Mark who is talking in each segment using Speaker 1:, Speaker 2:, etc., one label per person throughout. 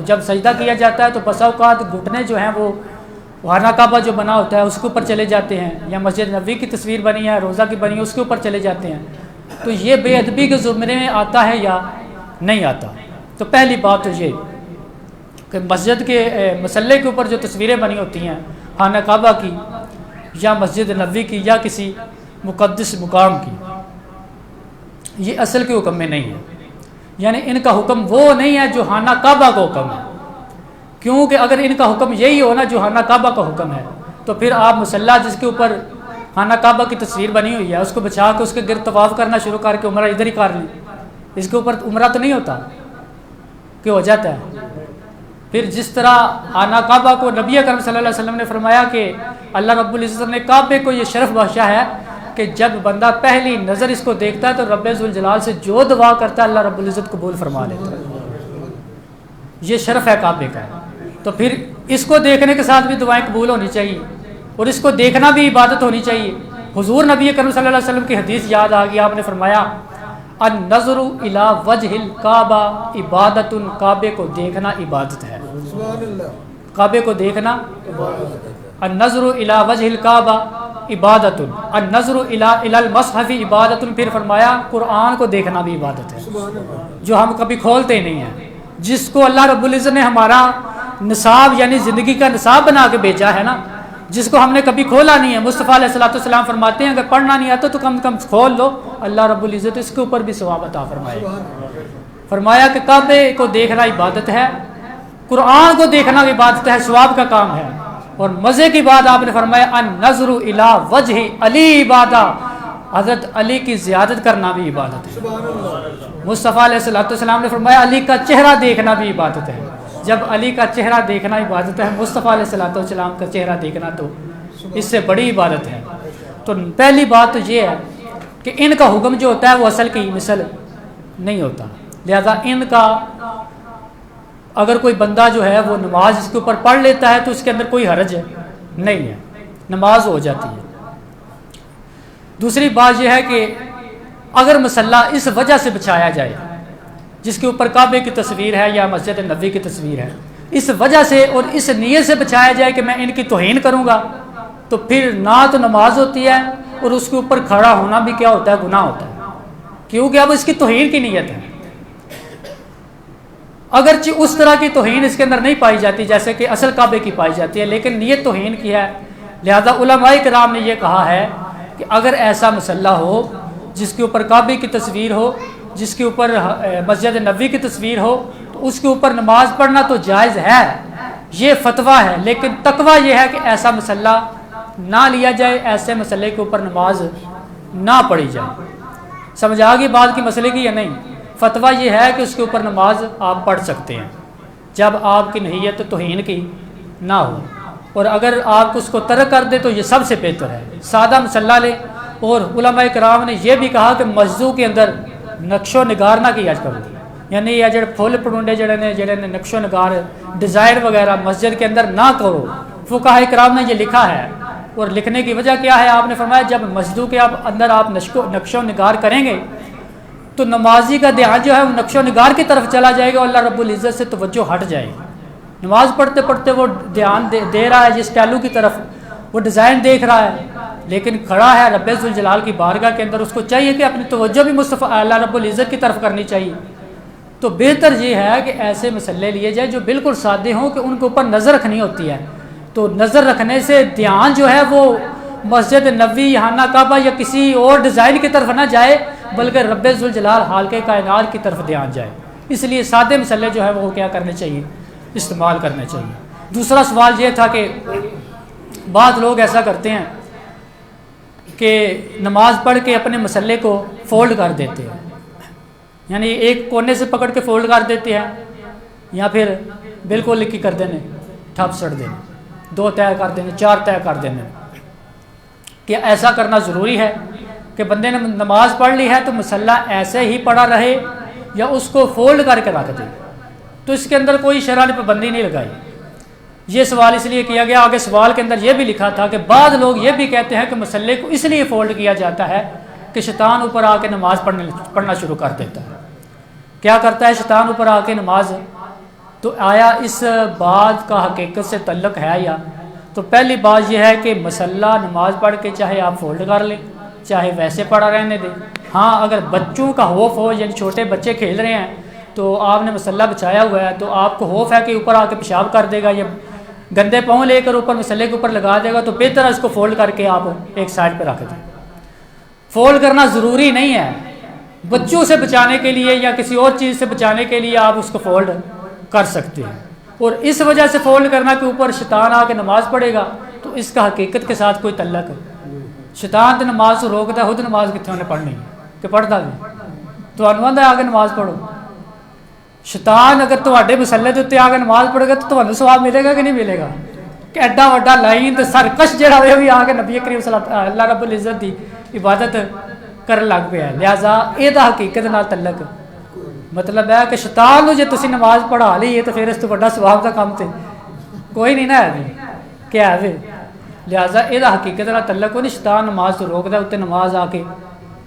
Speaker 1: جب سجدہ کیا جاتا ہے تو بسا اوقات گھٹنے جو ہیں وہ خانہ کعبہ جو بنا ہوتا ہے اس کے اوپر چلے جاتے ہیں، یا مسجد نبوی کی تصویر بنی ہے، روزہ کی بنی ہے، اس کے اوپر چلے جاتے ہیں. تو یہ بے ادبی کے زمرے میں آتا ہے یا نہیں آتا؟ تو پہلی بات تو یہ کہ مسجد کے مسلح کے اوپر جو تصویریں بنی ہوتی ہیں خانہ کعبہ کی یا مسجد نبوی کی یا کسی مقدس مقام کی، یہ اصل کے حکم میں نہیں ہے. یعنی ان کا حکم وہ نہیں ہے جو خانہ کعبہ کا حکم ہے، کیونکہ اگر ان کا حکم یہی ہو نا جو خانہ کعبہ کا حکم ہے تو پھر آپ مسلح جس کے اوپر خانہ کعبہ کی تصویر بنی ہوئی ہے اس کو بچا کے اس کے گرد طواف کرنا شروع کر کے عمرہ ادھر ہی کر لیں، اس کے اوپر عمرہ تو نہیں ہوتا کہ ہو جاتا ہے. پھر جس طرح خانہ کعبہ کو نبی اکرم صلی اللہ علیہ وسلم نے فرمایا کہ اللہ رب العزت نے کعبے کو یہ شرف بخشا ہے کہ جب بندہ پہلی نظر اس کو دیکھتا ہے تو رب ذوالجلال سے جو دعا کرتا ہے اللہ رب العزت قبول فرما لیتا ہے. یہ شرف ہے کعبے کا. تو پھر اس کو دیکھنے کے ساتھ بھی دعائیں قبول ہونی چاہیے اور اس کو دیکھنا بھی عبادت ہونی چاہیے. حضور نبی کریم صلی اللہ علیہ وسلم کی حدیث یاد آ گئی، آپ نے فرمایا النظر الی وجہ الکعبہ عبادت، کعبے کو دیکھنا عبادت ہے. کعبے کو دیکھنا النظر الی وجہ الکعبہ عبادت، النظر الی المصحف عبادت. پھر فرمایا قرآن کو دیکھنا بھی عبادت ہے جو ہم کبھی کھولتے نہیں ہیں، جس کو اللہ رب العزت نے ہمارا نصاب یعنی زندگی کا نصاب بنا کے بھیجا ہے نا، جس کو ہم نے کبھی کھولا نہیں ہے. مصطفیٰ علیہ الصلوۃ والسلام فرماتے ہیں اگر پڑھنا نہیں آتا تو کم کم کھول لو، اللہ رب العزت اس کے اوپر بھی ثواب عطا فرمائے. فرمایا کہ کعبے کو دیکھنا عبادت ہے، قرآن کو دیکھنا عبادت ہے، ثواب کا کام ہے. اور مزے کی بات آپ نے فرمایا النظر الی وجہ علی عبادہ، حضرت علی کی زیارت کرنا بھی عبادت ہے. مصطفیٰ علیہ الصلوۃ والسلام نے فرمایا علی کا چہرہ دیکھنا بھی عبادت ہے. جب علی کا چہرہ دیکھنا عبادت ہے، مصطفیٰ علیہ الصلوۃ والسلام کا چہرہ دیکھنا تو اس سے بڑی عبادت ہے. تو پہلی بات تو یہ ہے کہ ان کا حکم جو ہوتا ہے وہ اصل کی مثل نہیں ہوتا. لہذا ان کا اگر کوئی بندہ جو ہے وہ نماز اس کے اوپر پڑھ لیتا ہے تو اس کے اندر کوئی حرج نہیں ہے، نماز ہو جاتی ہے. دوسری بات یہ ہے کہ اگر مصلی اس وجہ سے بچایا جائے جس کے اوپر کعبے کی تصویر ہے یا مسجد نبوی کی تصویر ہے، اس وجہ سے اور اس نیت سے بچایا جائے کہ میں ان کی توہین کروں گا، تو پھر نہ تو نماز ہوتی ہے اور اس کے اوپر کھڑا ہونا بھی کیا ہوتا ہے، گناہ ہوتا ہے، کیونکہ اب اس کی توہین کی نیت ہے. اگرچہ اس طرح کی توہین اس کے اندر نہیں پائی جاتی جیسے کہ اصل کعبے کی پائی جاتی ہے، لیکن نیت توہین کی ہے. لہذا علماء کرام نے یہ کہا ہے کہ اگر ایسا مصلی ہو جس کے اوپر کعبے کی تصویر ہو، جس کے اوپر مسجد نبوی کی تصویر ہو، تو اس کے اوپر نماز پڑھنا تو جائز ہے، یہ فتویٰ ہے. لیکن تقویٰ یہ ہے کہ ایسا مصلی نہ لیا جائے، ایسے مسئلے کے اوپر نماز نہ پڑھی جائے. سمجھ آ گئی بات کی مسئلے کی یا نہیں؟ فتویٰ یہ ہے کہ اس کے اوپر نماز آپ پڑھ سکتے ہیں جب آپ کی نیت توہین کی نہ ہو، اور اگر آپ اس کو ترک کر دیں تو یہ سب سے بہتر ہے. سادہ مصلی لے. اور علماء کرام نے یہ بھی کہا کہ مسجدوں کے اندر نقش و نگار نہ کیا کرو، یعنی یہ جڑے پھول پڑونڈے جڑے نے نقش و نگار ڈیزائن وغیرہ مسجد کے اندر نہ کرو. فقہاء کرام نے یہ لکھا ہے، اور لکھنے کی وجہ کیا ہے؟ آپ نے فرمایا جب مسجدوں کے اندر آپ نقش و نگار کریں گے تو نمازی کا دھیان جو ہے وہ نقش و نگار کی طرف چلا جائے گا اور اللہ رب العزت سے توجہ ہٹ جائے گی. نماز پڑھتے پڑھتے وہ دھیان دے رہا ہے جس ٹیلو کی طرف، وہ ڈیزائن دیکھ رہا ہے، لیکن کھڑا ہے رب ذوالجلال کی بارگاہ کے اندر، اس کو چاہیے کہ اپنی توجہ بھی مصطفیٰ اللہ رب العزت کی طرف کرنی چاہیے. تو بہتر یہ ہے کہ ایسے مسئلے لیے جائے جو بالکل سادے ہوں کہ ان کے اوپر نظر رکھنی ہوتی ہے. تو نظر رکھنے سے دھیان جو ہے وہ مسجد نبوی، خانہ کعبہ یا کسی اور ڈیزائن کی طرف نہ جائے بلکہ رب ذوالجلال خالق کائنات کی طرف دھیان جائے. اس لیے سادے مسئلے جو ہے وہ کیا کرنے چاہیے، استعمال کرنے چاہیے. دوسرا سوال یہ تھا کہ بعض لوگ ایسا کرتے ہیں کہ نماز پڑھ کے اپنے مسئلے کو فولڈ کر دیتے ہیں، یعنی ایک کونے سے پکڑ کے فولڈ کر دیتے ہیں یا پھر بالکل لکھی کر دینے، ٹھپ سڑ دینے، 2 طے کر دینے، 4 طے کر دینے. کیا ایسا کرنا ضروری ہے کہ بندے نے نماز پڑھ لی ہے تو مصلی ایسے ہی پڑا رہے یا اس کو فولڈ کر کے رکھ دے؟ تو اس کے اندر کوئی شرع نے پابندی نہیں لگائی. یہ سوال اس لیے کیا گیا، آگے سوال کے اندر یہ بھی لکھا تھا کہ بعض لوگ یہ بھی کہتے ہیں کہ مسئلے کو اس لیے فولڈ کیا جاتا ہے کہ شیطان اوپر آ کے نماز پڑھنا شروع کر دیتا ہے. کیا کرتا ہے شیطان؟ اوپر آ کے نماز تو آیا اس بات کا حقیقت سے تعلق ہے یا؟ تو پہلی بات یہ ہے کہ مسلح نماز پڑھ کے چاہے آپ فولڈ کر لیں چاہے ویسے پڑا رہنے دیں. ہاں اگر بچوں کا خوف ہو یعنی چھوٹے بچے کھیل رہے ہیں تو آپ نے مسلح بچھایا ہوا ہے تو آپ کو خوف ہے کہ اوپر آ کے پیشاب کر دے گا یا گندے پاؤں لے کر اوپر مسلح کے اوپر لگا دے گا، تو بہتر ہے اس کو فولڈ کر کے آپ ایک سائڈ پہ رکھ دیں. فولڈ کرنا ضروری نہیں ہے، بچوں سے بچانے کے لیے یا کسی اور چیز سے بچانے کے لیے آپ اس کو فولڈ کر سکتے ہیں. اور اس وجہ سے فولڈ کرنا کہ اوپر شیطان آ کے نماز پڑھے گا تو اس کا حقیقت کے ساتھ کوئی تعلق ہے. شیطان تو نماز سے روکتا ہے، خود نماز کتنے انہیں پڑھنی ہے کہ پڑھتا بھی تو انوند ہے آ کے نماز پڑھو. شیطان اگر تواڈے مسلے دے اوتے آ کے نماز پڑھے گا تو تمہیں ثواب ملے گا کہ نہیں ملے گا؟ کہ ایڈا وڈا لائن تے سرکش جڑا ہوئے بھی آ کے نبی کریم صلی اللہ رب العزت دی عبادت کرن لگ پیا. لہٰذا یہ حقیقت نال تعلق مطلب ہے کہ شیطان نو جے تسی نماز پڑھا لی ہے تو پھر اس تو بڑا ثواب دا کام تے کوئی نہیں نا ہے کیا ہے. لہٰذا یہ حقیقت نال تعلق کوئی نہیں، شیطان نماز تو روکدا اتنے نماز آ کے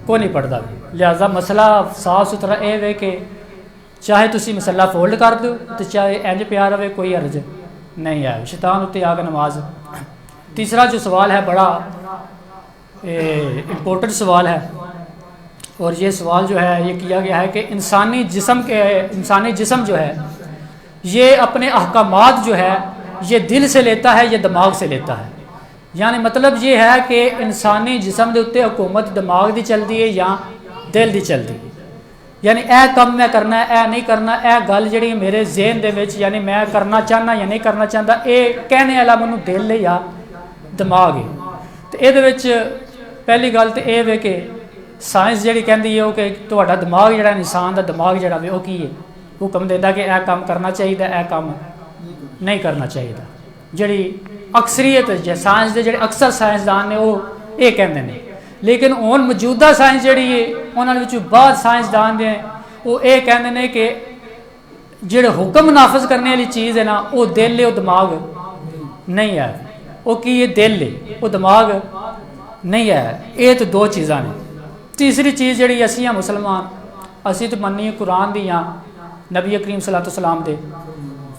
Speaker 1: کوئی نہیں پڑھتا. لہٰذا مسئلہ صاف ستھرا یہ ہے کہ چاہے تسی مسلح فولڈ کر دو تو چاہے انج پیا رہے کوئی عرض نہیں ہے شیطان اتنے آ کے نماز. تیسرا جو سوال ہے بڑا امپورٹنٹ سوال ہے، اور یہ سوال جو ہے یہ کیا گیا ہے کہ انسانی جسم جو ہے یہ اپنے احکامات جو ہے یہ دل سے لیتا ہے یا دماغ سے لیتا ہے. یعنی مطلب یہ ہے کہ انسانی جسم دے اتنے حکومت دماغ دی چلتی ہے یا دل دی چلتی ہے. یعنی اے کم میں کرنا ہے اے نہیں کرنا، اے گل جڑی میرے ذہن دے وچ یعنی میں کرنا چاہنا یا نہیں کرنا چاہتا اے کہنے والا مینوں دل ہے یا دماغ ہے. تو یہ پہلی گل تو یہ ہے کہ سائنس جڑی کہندی ہے وہ کہ تہاڈا دماغ جڑا انسان دا دماغ جڑا وہ کی ہے حکم دیندا کہ اے کام کرنا چاہیے اے کام نہیں کرنا چاہیے. جڑی اکثریت سائنس دے جڑے اکثر سائنسدان نے وہ یہ کہندے نے، لیکن ہن موجودہ سائنس جڑی ہے انہاں وچ بعض سائنسدان نے وہ یہ کہندے نے کہ جڑے حکم نافذ کرنے والی چیز ہے نا وہ دل ہے وہ دماغ نہیں ہے. وہ کی ہے دل ہے وہ دماغ نہیں ہے. یہ تو دو چیزاں نے. تیسری چیز جڑی اسی ہیں مسلمان اسی تو منی قرآن دی یا نبی کریم صلی اللہ علیہ وسلم دے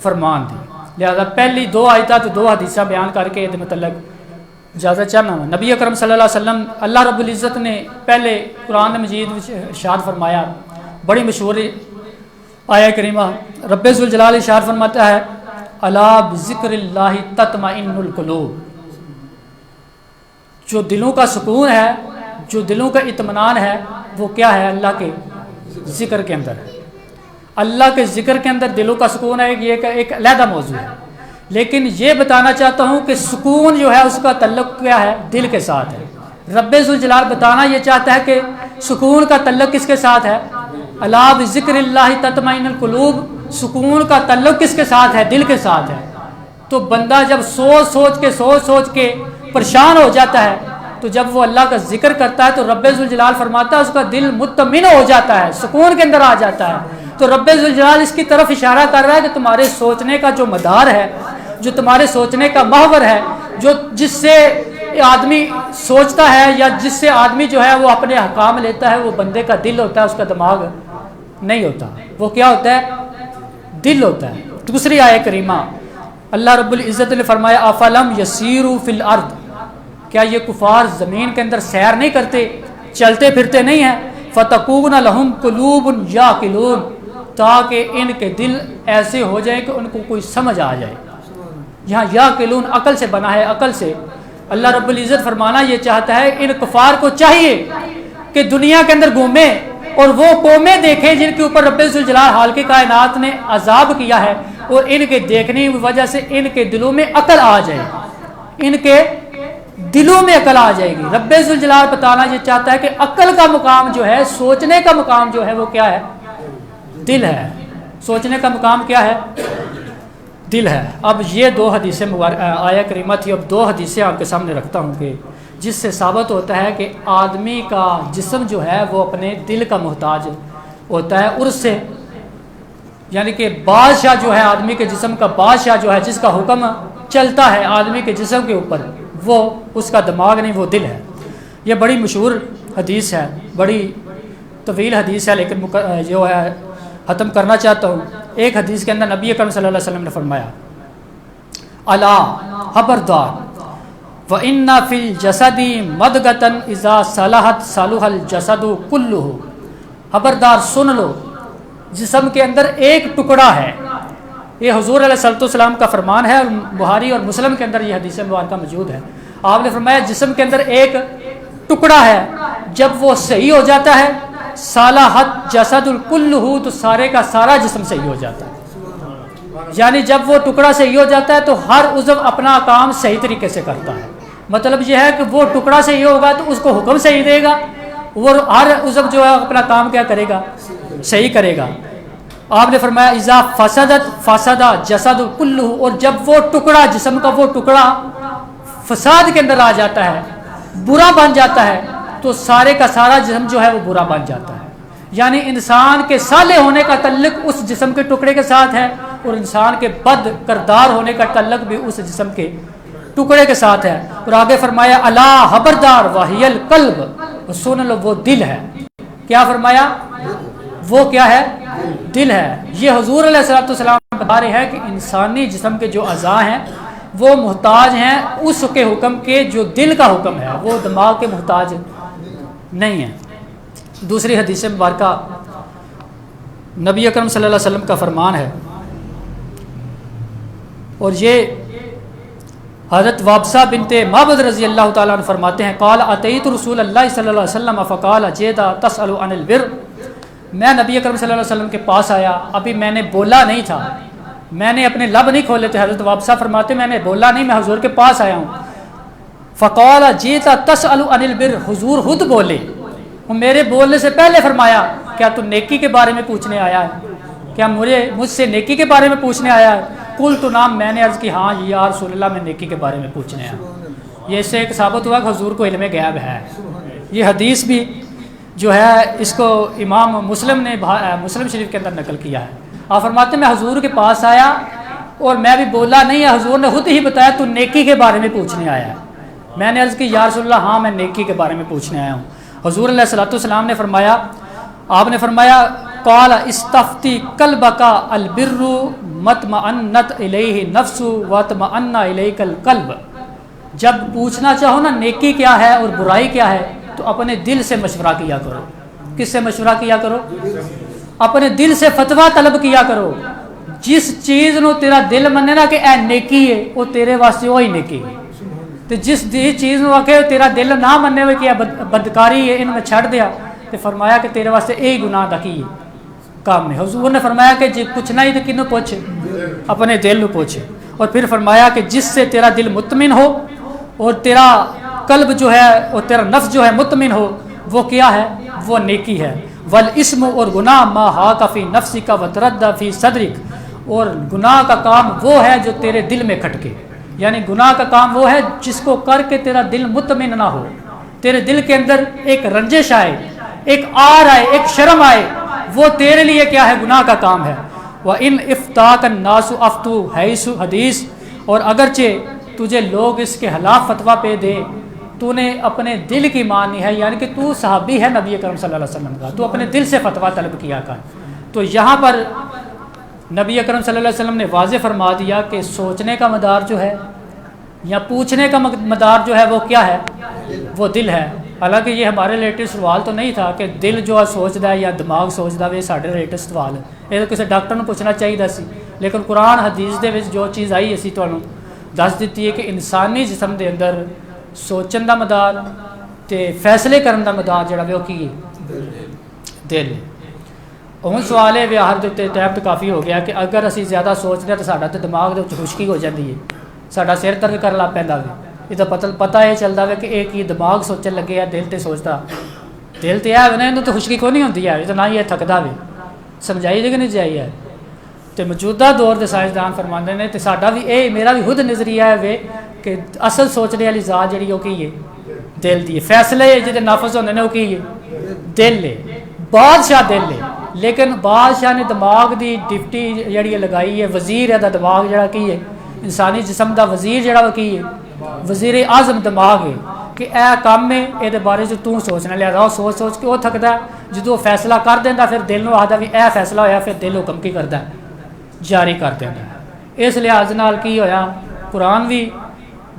Speaker 1: فرمان دی. لہذا پہلی دو آیتاں تو دو حدیثاں بیان کر کے یہ متعلق اجازت چاہنا ہوں. نبی اکرم صلی اللہ علیہ وسلم اللہ رب العزت نے پہلے قرآن مجید ارشاد فرمایا، بڑی مشہور آیہ کریمہ رب ذوالجلال ارشاد فرماتا ہے الا بذکر اللہ تطمئن القلوب. جو دلوں کا سکون ہے جو دلوں کا اطمینان ہے وہ کیا ہے؟ اللہ کے ذکر کے اندر ہے. اللہ کے ذکر کے اندر دلوں کا سکون ہے، یہ ایک علیحدہ موضوع ہے. لیکن یہ بتانا چاہتا ہوں کہ سکون جو ہے اس کا تعلق کیا ہے؟ دل کے ساتھ ہے. رب ذوالجلال بتانا یہ چاہتا ہے کہ سکون کا تعلق کس کے ساتھ ہے؟ الا بذکر اللہ تطمئن القلوب. سکون کا تعلق کس کے ساتھ ہے؟ دل کے ساتھ ہے. تو بندہ جب سوچ کے پریشان ہو جاتا ہے تو جب وہ اللہ کا ذکر کرتا ہے تو رب ذوالجلال فرماتا ہے اس کا دل مطمئن ہو جاتا ہے، سکون کے اندر آ جاتا ہے. تو رب ذوالجلال اس کی طرف اشارہ کر رہا ہے کہ تمہارے سوچنے کا جو مدار ہے، جو تمہارے سوچنے کا محور ہے، جس سے آدمی سوچتا ہے یا جس سے آدمی جو ہے وہ اپنے احکام لیتا ہے، وہ بندے کا دل ہوتا ہے، اس کا دماغ نہیں ہوتا. وہ کیا ہوتا ہے؟ دل ہوتا ہے. دوسری آیہ کریمہ اللہ رب العزت نے فرمایا افلم یسیروا فی الارض. کیا یہ کفار زمین کے اندر سیر نہیں کرتے، چلتے پھرتے نہیں ہیں؟ فتکون لہم قلوب یعقلون، تاکہ ان کے دل ایسے ہو جائیں کہ ان کو کوئی سمجھ آ جائے. یہاں یعقلون عقل سے بنا ہے، عقل سے. اللہ رب العزت فرمانا یہ چاہتا ہے ان کفار کو چاہیے کہ دنیا کے اندر گھومیں اور وہ قومیں دیکھیں جن کے اوپر رب ذوالجلال حال کی کائنات نے عذاب کیا ہے، اور ان کے دیکھنے کی وجہ سے ان کے دلوں میں عقل آ جائے، ان کے دلوں میں عقل آ جائے گی. رب ذوالجلال بتانا یہ چاہتا ہے کہ عقل کا مقام جو ہے، سوچنے کا مقام جو ہے وہ کیا ہے؟ دل ہے. سوچنے کا مقام کیا ہے؟ دل ہے. اب یہ دو حدیثیں آیہ کریمہ تھی، اب دو حدیثیں آپ کے سامنے رکھتا ہوں کہ جس سے ثابت ہوتا ہے کہ آدمی کا جسم جو ہے وہ اپنے دل کا محتاج ہوتا ہے. اور سے یعنی کہ بادشاہ جو ہے آدمی کے جسم کا، بادشاہ جو ہے جس کا حکم چلتا ہے آدمی کے جسم کے اوپر، وہ اس کا دماغ نہیں، وہ دل ہے. یہ بڑی مشہور حدیث ہے، بڑی طویل حدیث ہے، لیکن جو ہے ختم کرنا چاہتا ہوں. ایک حدیث کے اندر نبی اکرم صلی اللہ علیہ وسلم نے فرمایا الا خبردار وَإِنَّ فِي الْجَسَدِ مَدْغَةً إِذَا صَلَحَتْ صَلُحَ الْجَسَدُ كُلُّهُ، خبردار سن لو، جسم کے اندر ایک ٹکڑا ہے. یہ حضور علیہ السلام کا فرمان ہے، اور بخاری اور مسلم کے اندر یہ حدیث مبارکہ موجود ہے. آپ نے فرمایا جسم کے اندر ایک ٹکڑا ہے، جب وہ صحیح ہو جاتا ہے صَلَحَتْ جَسَدُ كُلُّهُ، تو سارے کا سارا جسم صحیح ہو جاتا ہے. یعنی جب وہ ٹکڑا صحیح ہو جاتا ہے تو ہر عضو اپنا کام صحیح طریقے سے کرتا ہے. مطلب یہ ہے کہ وہ ٹکڑا صحیح ہوگا تو اس کو حکم صحیح دے گا، وہ ہر عضو جو ہے اپنا کام کیا کرے گا؟ صحیح کرے گا. آپ نے فرمایا اذا فسدت فسد جسد کلہ، اور جب وہ ٹکڑا جسم کا وہ ٹکڑا فساد کے اندر آ جاتا ہے، برا بن جاتا ہے، تو سارے کا سارا جسم جو ہے وہ برا بن جاتا ہے. یعنی انسان کے صالح ہونے کا تعلق اس جسم کے ٹکڑے کے ساتھ ہے، اور انسان کے بد کردار ہونے کا تعلق بھی اس جسم کے ٹکڑے کے ساتھ ہے. اور آگے فرمایا الا خبردار وہی القلب، سن لو وہ دل ہے. کیا فرمایا؟ وہ کیا ہے؟ دل ہے. یہ حضور علیہ السلام بتا رہے ہیں کہ انسانی جسم کے جو اعضاء ہیں وہ محتاج ہیں اس کے حکم کے جو دل کا حکم ہے، وہ دماغ کے محتاج نہیں ہے. دوسری حدیث مبارکہ نبی اکرم صلی اللہ علیہ وسلم کا فرمان ہے، اور یہ حضرت وابصہ بنت معبد رضی اللہ تعالیٰ عنہ فرماتے ہیں قال اتیت رسول اللہ صلی اللہ علیہ وسلم فقال جیدا تسأل عن البر، میں نبی اکرم صلی اللہ علیہ وسلم کے پاس آیا، ابھی میں نے بولا نہیں تھا، میں نے اپنے لب نہیں کھولے تھے. حضرت وابصہ فرماتے میں نے بولا نہیں، میں حضور کے پاس آیا ہوں. فقال جیتا تسأل عن البر، حضور خود بولے، میرے بولنے سے پہلے فرمایا کیا تو نیکی کے بارے میں پوچھنے آیا ہے؟ کیا مجھ سے نیکی کے بارے میں پوچھنے آیا ہے؟ قلت نعم، میں نے عرض کی ہاں یا رسول اللہ میں نیکی کے بارے میں پوچھنے آیا. یہ اس سے ایک ثابت ہوا کہ حضور کو علم غیب ہے. یہ حدیث بھی جو ہے اس کو امام مسلم نے مسلم شریف کے اندر نقل کیا ہے. آپ فرماتے ہیں میں حضور کے پاس آیا اور میں بھی بولا نہیں ہے، حضور نے خود ہی بتایا تو نیکی کے بارے میں پوچھنے آیا ہے. میں نے عرض کی یا رسول اللہ ہاں میں نیکی کے بارے میں پوچھنے آیا ہوں. حضور علیہ السلام نے فرمایا، آپ نے فرمایا قال استفتی قلبک البر مطمئنت الیہ نفس واطمئن الیک القلب، جب پوچھنا چاہو نا نیکی کیا ہے اور برائی کیا ہے تو اپنے دل سے مشورہ کیا کرو. کس سے مشورہ کیا کرو؟ اپنے دل سے فتویٰ طلب کیا کرو. جس چیز نو تیرا دل منے نا کہ اے نیکی ہے وہ تیرے واسطے وہی نیکی ہے، تو جس چیز نو آکے تیرا دل نہ مننے ہوئے کہ بدکاری ہے ان میں چھڑ دیا، تو فرمایا کہ تیرے واسطے یہی گناہ دا کی کام ہے. حضور نے فرمایا کہ جی پوچھنا ہی تو کنوں پوچھے؟ اپنے دل نو پوچھے. اور پھر فرمایا کہ جس سے تیرا دل مطمئن ہو اور تیرا قلب جو ہے اور تیرا نفس جو ہے مطمئن ہو، وہ کیا ہے؟ وہ نیکی ہے. والاسم، اور گناہ ما حاک فی نفسک وتردد فی صدرک، اور گناہ کا کام وہ ہے جو تیرے دل میں کھٹکے. یعنی گناہ کا کام وہ ہے جس کو کر کے تیرا دل مطمئن نہ ہو، تیرے دل کے اندر ایک رنجش آئے، ایک آر آئے، ایک شرم آئے، وہ تیرے لیے کیا ہے؟ گناہ کا کام ہے. وَإِنْ اِفْتَاكَ النَّاسُ أَفْتُوا حَيْثُ حدیث، اور اگرچہ تجھے لوگ اس کے خلاف فتویٰ پہ دے، تو نے اپنے دل کی مانی ہے، یعنی کہ تو صحابی ہے نبی اکرم صلی اللہ علیہ وسلم کا، تو اپنے دل سے فتویٰ طلب کیا کر. تو یہاں پر نبی اکرم صلی اللہ علیہ وسلم نے واضح فرما دیا کہ سوچنے کا مدار جو ہے یا پوچھنے کا مدار جو ہے وہ کیا ہے؟ وہ دل ہے. حالانکہ یہ ہمارے لیٹسٹ سوال تو نہیں تھا کہ دل جو ہے سوچتا ہے یا دماغ سوچتا ہے، یہ سارے لیٹسٹ سوال ہے. یہ تو کسی ڈاکٹر نے پوچھنا چاہیے سی، لیکن قرآن حدیث دے وچ جو چیز آئی اسی تمہیں دس دیتی ہے کہ انسانی جسم دے اندر سوچن دا مدار تے فیصلے کرن دا مدار جڑا وہ کی دل. ہوں سوال ہے ہر ٹائم تو کافی ہو گیا کہ اگر اسی زیادہ سوچتے ہیں تو ساڈا تو دماغ دے خشکی ہو جاتی ہے، ساڈا سر درد کر لگ پیندا ہے. یہ تو پتہ یہ چلتا ہے کہ ایک ہی دماغ سوچن لگے یا دل تے سوچتا، دل تے ہے نا تو خشکی کو نہیں ہوتی ہے، تو نہ یہ تھکدا وے. سمجھائی کہ نہیں جائی ہے. تو موجودہ دور کے سائنسدان فرماندے نے، تو ساڈا بھی یہ میرا بھی خود نظریہ ہے وے کہ اصل سوچنے والی ذات جہی وہ کی ہے دل دی. فیصلے جہاں نافذ ہوتے ہیں وہ کی ہے دل ہے. بادشاہ دل ہے، لیکن بادشاہ نے دماغ دی ڈپٹی جہی لگائی ہے، وزیر ہے دا دماغ جہاں کی ہے، انسانی جسم دا وزیر جہاں وہ کی ہے، وزیر اعظم دماغ ہے کہ اے کام ہے یہ بارے تو سوچنا لیا رہا. سوچ سوچ کے وہ تھکتا ہے، جدو فیصلہ کر دینا پھر دل نو آخر بھی اے فیصلہ ہویا، پھر دل حکم کی کرتا ہے ਜਾਰੀ ਕਰ ਦਿੰਦਾ ਹੈ। ਇਸ ਲਿਹਾਜ਼ ਨਾਲ ਕੀ ਹੋਇਆ, ਕੁਰਾਨ ਵੀ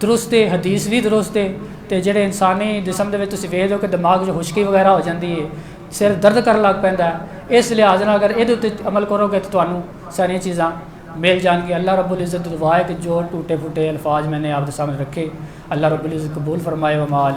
Speaker 1: درست ہے، حدیث بھی درست ہے، تو جڑے انسانی جسم دے وچ تسی ویکھ ہو کہ دماغ جو خشکی وغیرہ ہو جاندی ہے، سر درد کرن لگ پیندا ہے، اس لحاظ نال اگر یہ عمل کرو گے تو تانوں ساری چیزاں مل جان گی۔ اللہ رب العزت دعا ہے کہ جو ٹوٹے پھوٹے الفاظ میں نے آپ کے سامنے رکھے اللہ رب العزت قبول فرمائے۔ وما